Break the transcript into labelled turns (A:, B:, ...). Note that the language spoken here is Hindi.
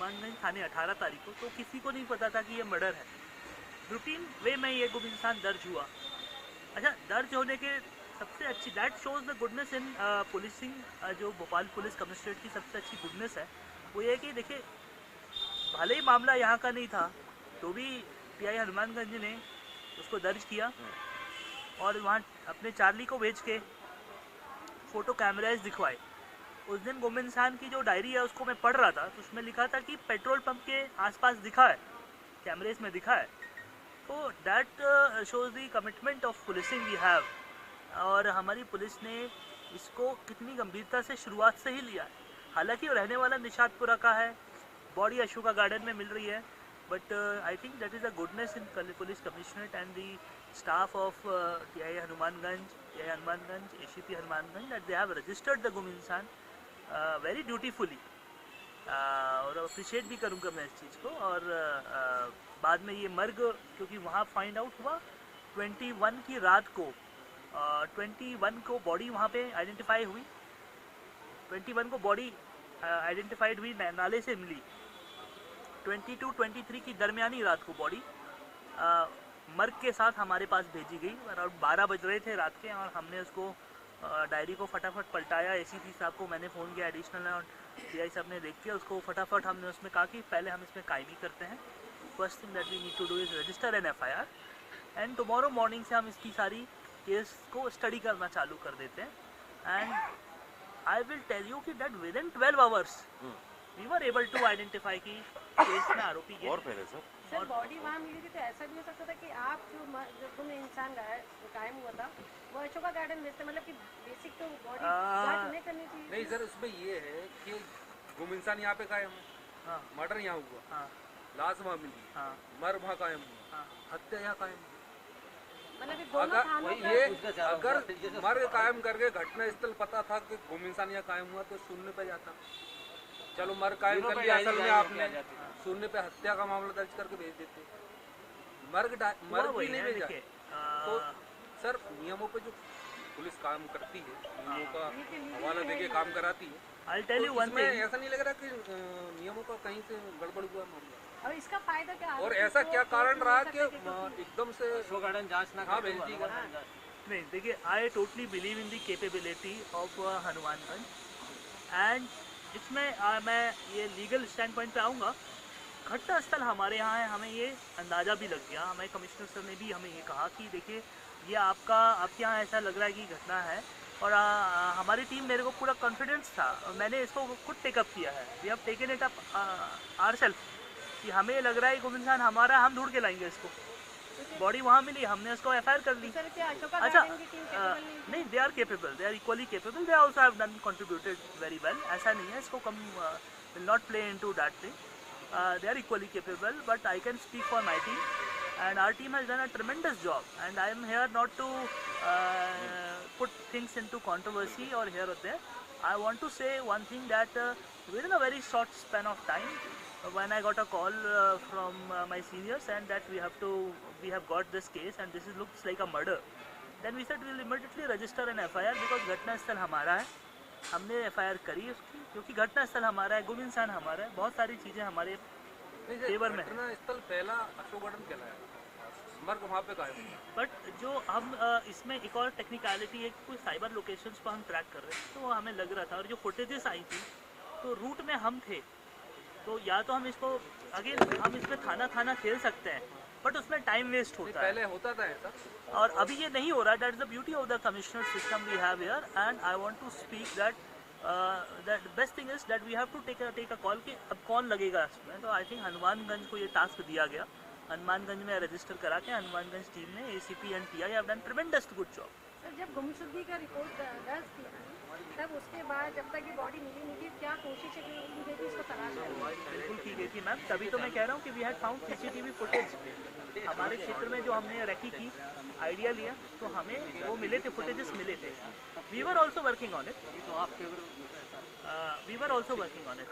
A: हनुमानगंज थाने 18 तारीख को, तो किसी को नहीं पता था कि ये मर्डर है। रूटीन वे में ये गुमइंसान दर्ज हुआ। अच्छा, दर्ज होने के सबसे अच्छी that shows the goodness in policing. जो भोपाल पुलिस कमिश्नरेट की सबसे अच्छी गुडनेस है वो ये है कि देखिए, भले ही मामला यहाँ का नहीं था तो भी पीआई हनुमानगंज ने उसको दर्ज किया और वहाँ अपने चार्ली को भेज के फ़ोटो कैमराज दिखवाए। उस दिन गुमइंसान की जो डायरी है उसको मैं पढ़ रहा था, तो उसमें लिखा था कि पेट्रोल पंप के आसपास दिखा है, कैमरेज में दिखा है। तो that shows the commitment of policing we have. और हमारी पुलिस ने इसको कितनी गंभीरता से शुरुआत से ही लिया है। हालांकि वो रहने वाला निशातपुरा का है, बॉडी अशोका गार्डन में मिल रही है, but I think that is a goodness in police commissionerate and the staff of TI Hanumanganj, ACP Hanumanganj, that they have registered the गुमइंसान वेरी ड्यूटीफुली। और अप्रिशिएट भी करूँगा मैं इस चीज़ को। और बाद में ये मर्ग, क्योंकि वहाँ फाइंड आउट हुआ 21 की रात को, 21 को बॉडी वहाँ पे आइडेंटिफाई हुई। 21 को बॉडी आइडेंटिफाइड हुई, नाले से मिली। 22-23 की दरमियानी रात को बॉडी मर्ग के साथ हमारे पास भेजी गई। अराउंड 12 बज रहे थे रात के, और हमने उसको डायरी को फटाफट पलटाया। एसीपी साहब को मैंने फ़ोन किया एडिशनल, और पीआई साहब ने देख के उसको फटाफट हमने उसमें कहा कि पहले हम इसमें कायमी करते हैं। First thing that we need to do is register an FIR, and tomorrow morning से हम इसकी सारी केस को स्टडी करना चालू कर देते हैं। And I will tell you कि that within 12 hours we were able to identify की केस में आरोपी के।
B: और पहले सर
C: बॉडी वहाँ मिली थी, तो ऐसा भी हो सकता था कि आप जो गुमइंसान कायम हुआ था वो अशोका गार्डन में थे, मतलब कि बेसिक तो बॉडी जांच नहीं करनी चाहिए।
D: नहीं सर, उसमें ये है कि गुमइंसान यहाँ पे कायम हुआ, मर्डर यहाँ हुआ, लाश वहाँ मिली, मर वहाँ कायम हुआ, हत्या यहाँ कायम हुआ। अगर मर कायम करके घटना स्थल पता था कि गुमइंसान यहाँ कायम हुआ तो शून्य पे जाता। चलो मर कायम कर लिया, असल में आपने शून्य पे हत्या का मामला दर्ज करके भेज देते। मर्ग भी नहीं भेजा। तो सर, नियमों पे जो पुलिस काम करती है, नियमों का हवाला देके काम कराती है,
A: I'll tell you one thing,
D: ऐसा नहीं लग रहा कि नियमों का कहीं से गड़बड़ हुआ मामला।
C: अब इसका फायदा क्या,
D: और ऐसा क्या कारण रहा कि एकदम से
E: गार्डन जांच ना
D: हाँ भेज दी?
A: नहीं देखिए, I totally believe in the capability of Hanumanganj, and इसमें मैं ये लीगल स्टैंड पॉइंट पे आऊँगा। घटना स्थल हमारे यहाँ है, हमें ये अंदाज़ा भी लग गया। हमें कमिश्नर सर ने भी हमें ये कहा कि देखिए, ये आपके यहाँ ऐसा लग रहा है कि घटना है, और हमारी टीम, मेरे को पूरा कॉन्फिडेंस था, मैंने इसको खुद टेकअप किया है। We have taken it up ourselves कि हमें ये लग रहा है गुमइंसान हमारा, हम ढूंढ के लाएंगे इसको। बॉडी वहाँ मिली, हमने उसको एफआईआर कर ली। अच्छा, नहीं, they are capable, they are equally capable, they also have done contributed very well. ऐसा नहीं है, इसको कम will not play into that thing. They are equally capable, but I can speak for my team, and our team has done a tremendous job, and I am here not to put things into controversy or here or there. I want to say one thing, that within a very short span of time, when I got a call from my seniors and that we have got this case and this looks like a murder, then we said we will immediately register an FIR, because घटना स्थल हमारा है, हमने एफआईआर करी उसकी, क्योंकि घटना स्थल हमारा है, गुमइंसान हमारा है, बहुत सारी चीज़ें हमारे फेवर में है।
D: घटना स्थल पहला अशोक गार्डन कहलाया, मर्ग वहाँ पे कायम हुआ।
A: बट जो हम इसमें एक और टेक्निकलिटी है, कोई साइबर लोकेशंस को हम ट्रैक कर रहे हैं, तो हमें लग रहा था, और जो फुटेजेस आई थी तो रूट में हम थे, तो या तो हम इसको अगेन हम इसमें थाना खेल सकते हैं, बट उसमें टाइम वेस्ट होता है।
D: पहले होता था ऐसा,
A: और अभी ये नहीं हो रहा। That is the beauty of the commissioner system we have here, and I want to speak that best thing is that we have to take a call कि अब कौन लगेगा इसमें। तो आई थिंक हनुमानगंज को ये टास्क दिया गया, हनुमानगंज में रजिस्टर करा के हनुमानगंज टीम ने, ACP and TI have done ट्रेमेंडस good job.
C: Sir, जब गुमशुदगी का रिपोर्ट दर्ज किया, तब उसके बाद जब तक ये बॉडी मिली नहीं थी, क्या कोशिश की गई थी इसको तलाश करने की?
A: बिल्कुल की गई थी मैम, तभी तो मैं कह रहा हूँ कि we had found CCTV footage. हमारे क्षेत्र में जो हमने रेकी की, आइडिया लिया, तो हमें वो मिले थे, फुटेजेस मिले थे। We were also working on it, we were also working on it.